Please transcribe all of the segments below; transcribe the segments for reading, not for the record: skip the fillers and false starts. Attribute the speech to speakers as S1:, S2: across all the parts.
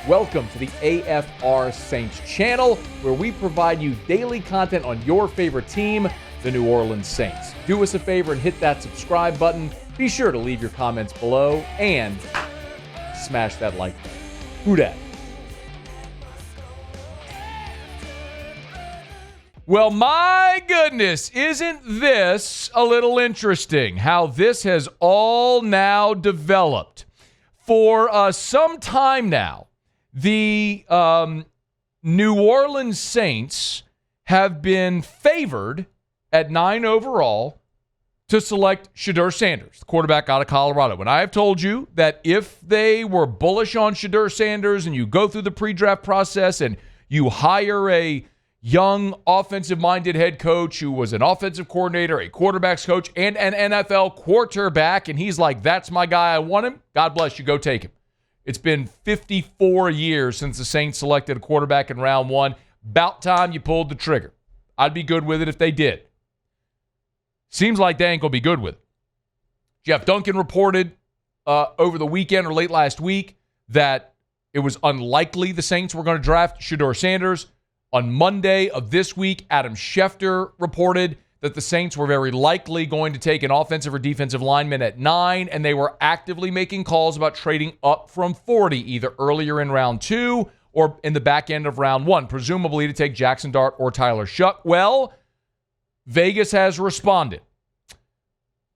S1: Welcome to the AFR Saints channel, where we provide you daily content on your favorite team, the New Orleans Saints. Do us a favor and hit that subscribe button. Be sure to leave your comments below and smash that like button. Who dat? Well, my goodness, isn't this a little interesting how this has all now developed? For some time now, the New Orleans Saints have been favored at 9 overall to select Shedeur Sanders, the quarterback out of Colorado. And I have told you that if they were bullish on Shedeur Sanders and you go through the pre-draft process and you hire a young offensive-minded head coach who was an offensive coordinator, a quarterback's coach, and an NFL quarterback, and he's like, that's my guy, I want him, God bless you, go take him. It's been 54 years since the Saints selected a quarterback in round one. About time you pulled the trigger. I'd be good with it if they did. Seems like they ain't going to be good with it. Jeff Duncan reported over the weekend or late last week that it was unlikely the Saints were going to draft Shedeur Sanders. On Monday of this week, Adam Schefter reported that the Saints were very likely going to take an offensive or defensive lineman at 9, and they were actively making calls about trading up from 40, either earlier in round 2 or in the back end of round 1, presumably to take Jackson Dart or Tyler Shuck. Well, Vegas has responded.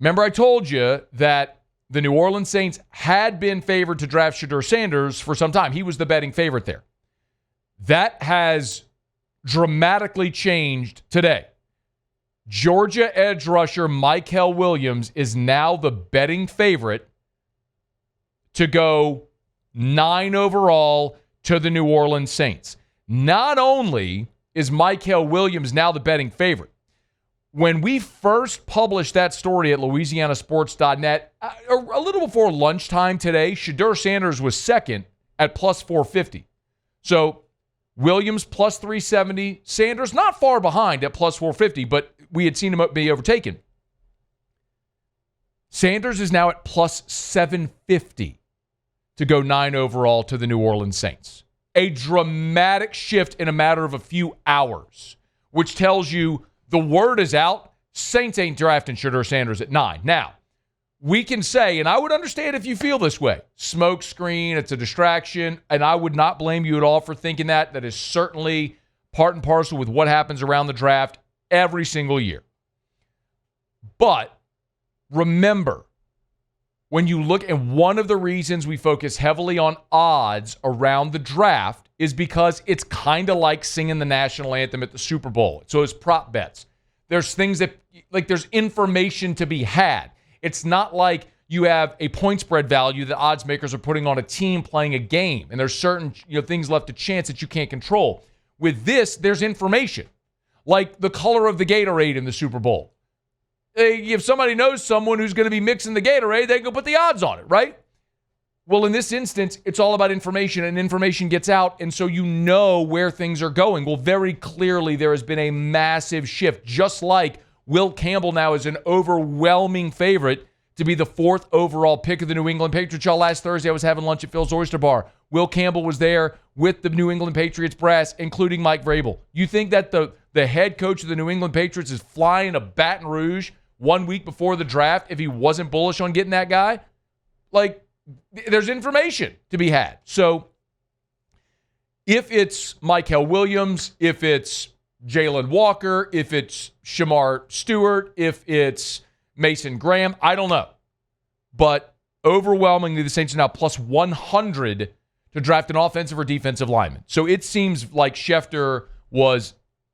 S1: Remember I told you that the New Orleans Saints had been favored to draft Shedeur Sanders for some time. He was the betting favorite there. That has dramatically changed today. Georgia edge rusher Mykel Williams is now the betting favorite to go 9 overall to the New Orleans Saints. Not only is Mykel Williams now the betting favorite, when we first published that story at LouisianaSports.net, a little before lunchtime today, Shedeur Sanders was second at plus 450. So Williams plus 370, Sanders not far behind at plus 450, but we had seen him be overtaken. Sanders is now at plus 750 to go 9 overall to the New Orleans Saints. A dramatic shift in a matter of a few hours, which tells you the word is out. Saints ain't drafting Shedeur Sanders at 9. Now, we can say, and I would understand if you feel this way, smoke screen, it's a distraction, and I would not blame you at all for thinking that. That is certainly part and parcel with what happens around the draft every single year. But remember, when you look, and one of the reasons we focus heavily on odds around the draft is because it's kind of like singing the national anthem at the Super Bowl. So it's prop bets. There's things that, like, there's information to be had. It's not like you have a point spread value that odds makers are putting on a team playing a game, and there's certain things left to chance that you can't control. With this, there's information, like the color of the Gatorade in the Super Bowl. If somebody knows someone who's going to be mixing the Gatorade, they can put the odds on it, right? Well, in this instance, it's all about information, and information gets out, and so you know where things are going. Well, very clearly, there has been a massive shift, just like Will Campbell now is an overwhelming favorite to be the 4th overall pick of the New England Patriots. Y'all, last Thursday I was having lunch at Phil's Oyster Bar. Will Campbell was there with the New England Patriots brass, including Mike Vrabel. You think that the head coach of the New England Patriots is flying to Baton Rouge 1 week before the draft if he wasn't bullish on getting that guy? Like, there's information to be had. So if it's Mykel Williams, if it's Jalen Walker, if it's Shamar Stewart, if it's Mason Graham, I don't know. But overwhelmingly, the Saints are now plus 100 to draft an offensive or defensive lineman. So it seems like Schefter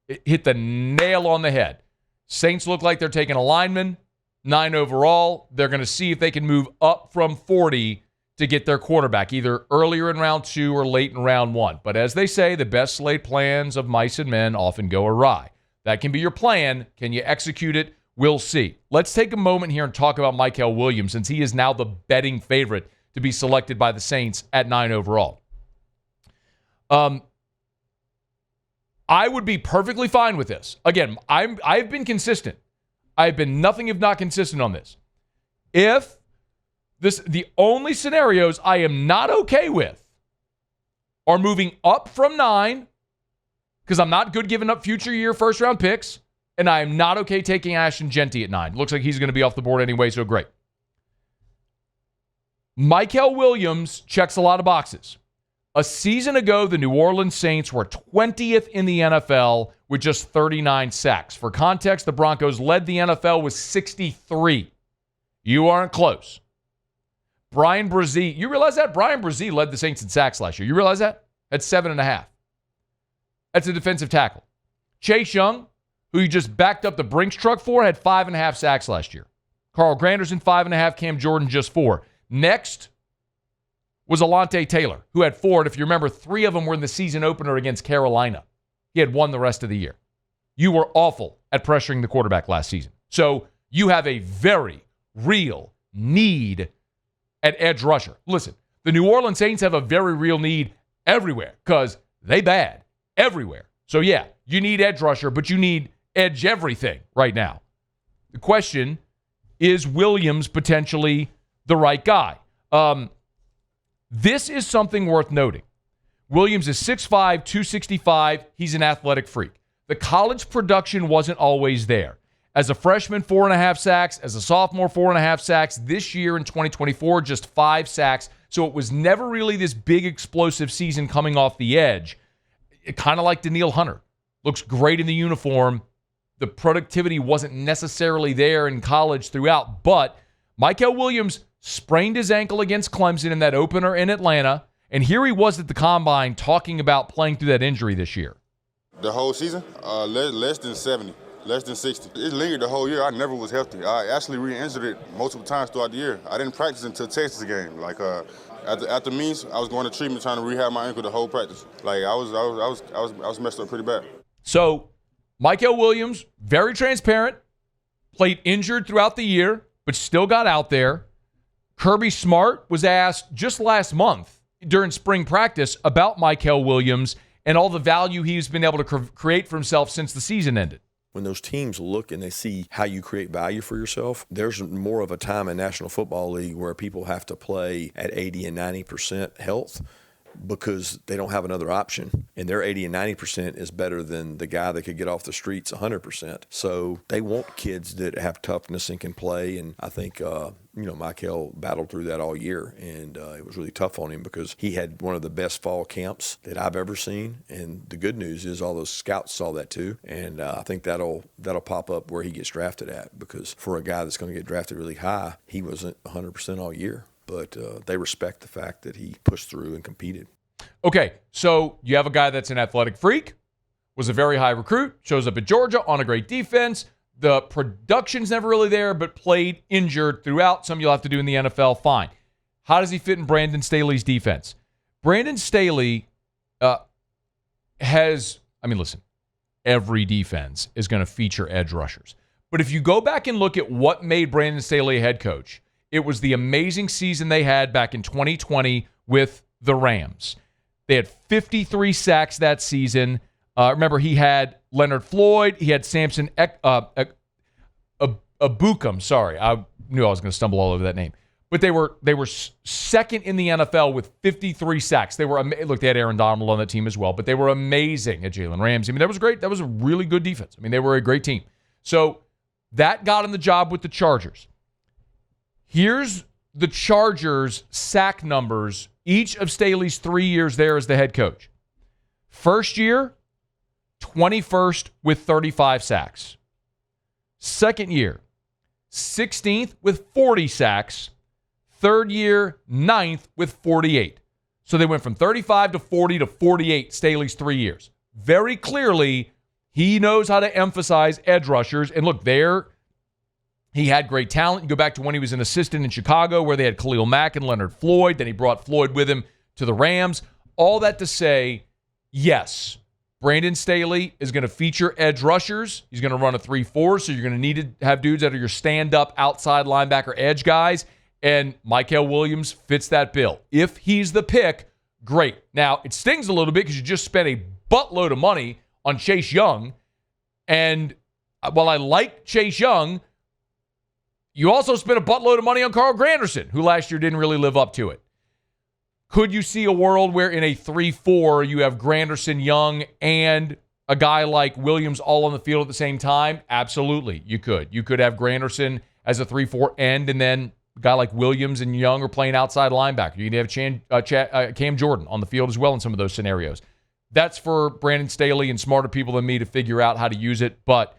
S1: hit the nail on the head. Saints look like they're taking a lineman, 9 overall. They're going to see if they can move up from 40 to get their quarterback, either earlier in round 2 or late in round 1. But as they say, the best laid plans of mice and men often go awry. That can be your plan. Can you execute it? We'll see. Let's take a moment here and talk about Mykel Williams, since he is now the betting favorite to be selected by the Saints at 9 overall. I would be perfectly fine with this. Again, I've been consistent. I've been nothing if not consistent on this. The only scenarios I am not okay with are moving up from 9 because I'm not good giving up future year first-round picks, and I am not okay taking Ashton Genty at 9. Looks like he's going to be off the board anyway, so great. Mykel Williams checks a lot of boxes. A season ago, the New Orleans Saints were 20th in the NFL with just 39 sacks. For context, the Broncos led the NFL with 63. You aren't close. Brian Brzee, you realize that? Brian Brzee led the Saints in sacks last year. You realize that? At 7.5. That's a defensive tackle. Chase Young, who you just backed up the Brinks truck for, had 5.5 sacks last year. Carl Granderson, 5.5. Cam Jordan, just 4. Next was Alontae Taylor, who had 4. And if you remember, 3 of them were in the season opener against Carolina. He had 1 the rest of the year. You were awful at pressuring the quarterback last season. So you have a very real need at edge rusher. Listen, the New Orleans Saints have a very real need everywhere because they bad everywhere. So yeah, you need edge rusher, but you need edge everything right now. The question is Williams potentially the right guy? This is something worth noting. Williams is 6'5", 265. He's an athletic freak. The college production wasn't always there. As a freshman, 4.5 sacks. As a sophomore, 4.5 sacks. This year in 2024, just 5 sacks. So it was never really this big explosive season coming off the edge. Kind of like Danielle Hunter. Looks great in the uniform. The productivity wasn't necessarily there in college throughout. But Mykel Williams sprained his ankle against Clemson in that opener in Atlanta. And here he was at the Combine talking about playing through that injury this year.
S2: The whole season? Less than 70. Less than 60. It lingered the whole year. I never was healthy. I actually re-injured it multiple times throughout the year. I didn't practice until Texas game. Like at the meets, I was going to treatment trying to rehab my ankle the whole practice. Like I was messed up pretty bad.
S1: So, Mykel Williams, very transparent, played injured throughout the year, but still got out there. Kirby Smart was asked just last month during spring practice about Mykel Williams and all the value he's been able to create for himself since the season ended.
S3: When those teams look and they see how you create value for yourself, there's more of a time in National Football League where people have to play at 80 and 90% health because they don't have another option. And their 80 and 90% is better than the guy that could get off the streets 100%. So they want kids that have toughness and can play. And I think, Mykel battled through that all year. And it was really tough on him because he had one of the best fall camps that I've ever seen. And the good news is all those scouts saw that too. And I think that'll pop up where he gets drafted at, because for a guy that's going to get drafted really high, he wasn't 100% all year. But they respect the fact that he pushed through and competed.
S1: Okay, so you have a guy that's an athletic freak, was a very high recruit, shows up at Georgia on a great defense. The production's never really there, but played injured throughout. Some you'll have to do in the NFL, fine. How does he fit in Brandon Staley's defense? Brandon Staley listen, every defense is going to feature edge rushers. But if you go back and look at what made Brandon Staley a head coach, it was the amazing season they had back in 2020 with the Rams. They had 53 sacks that season. Remember, he had Leonard Floyd. He had Samson Ebukam. Sorry, I knew I was going to stumble all over that name. But they were second in the NFL with 53 sacks. They were look, they had Aaron Donald on that team as well, but they were amazing at Jalen Ramsey. I mean, that was great. That was a really good defense. I mean, they were a great team. So that got him the job with the Chargers. Here's the Chargers' sack numbers each of Staley's 3 years there as the head coach. First year, 21st with 35 sacks. Second year, 16th with 40 sacks. Third year, 9th with 48. So they went from 35 to 40 to 48 Staley's 3 years. Very clearly, he knows how to emphasize edge rushers. And look, he had great talent. You go back to when he was an assistant in Chicago where they had Khalil Mack and Leonard Floyd. Then he brought Floyd with him to the Rams. All that to say, yes, Brandon Staley is going to feature edge rushers. He's going to run a 3-4, so you're going to need to have dudes that are your stand-up outside linebacker edge guys. And Mykel Williams fits that bill. If he's the pick, great. Now, it stings a little bit because you just spent a buttload of money on Chase Young. And while I like Chase Young, you also spent a buttload of money on Carl Granderson, who last year didn't really live up to it. Could you see a world where in a 3-4 you have Granderson, Young, and a guy like Williams all on the field at the same time? Absolutely, you could. You could have Granderson as a 3-4 end, and then a guy like Williams and Young are playing outside linebacker. You can have Cam Jordan on the field as well in some of those scenarios. That's for Brandon Staley and smarter people than me to figure out how to use it, but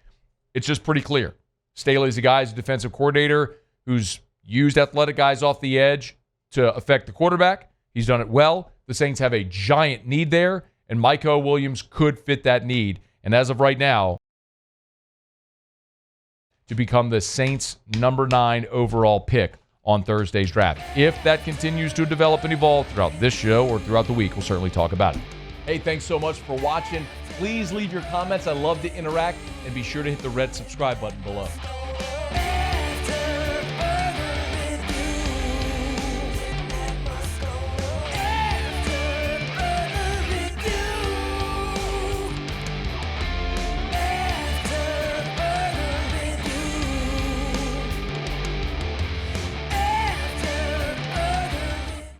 S1: it's just pretty clear. Staley's a guy, he's a defensive coordinator who's used athletic guys off the edge to affect the quarterback. He's done it well. The Saints have a giant need there, and Mykel Williams could fit that need. And as of right now, to become the Saints' number 9 overall pick on Thursday's draft. If that continues to develop and evolve throughout this show or throughout the week, we'll certainly talk about it. Hey, thanks so much for watching. Please leave your comments. I love to interact, and be sure to hit the red subscribe button below.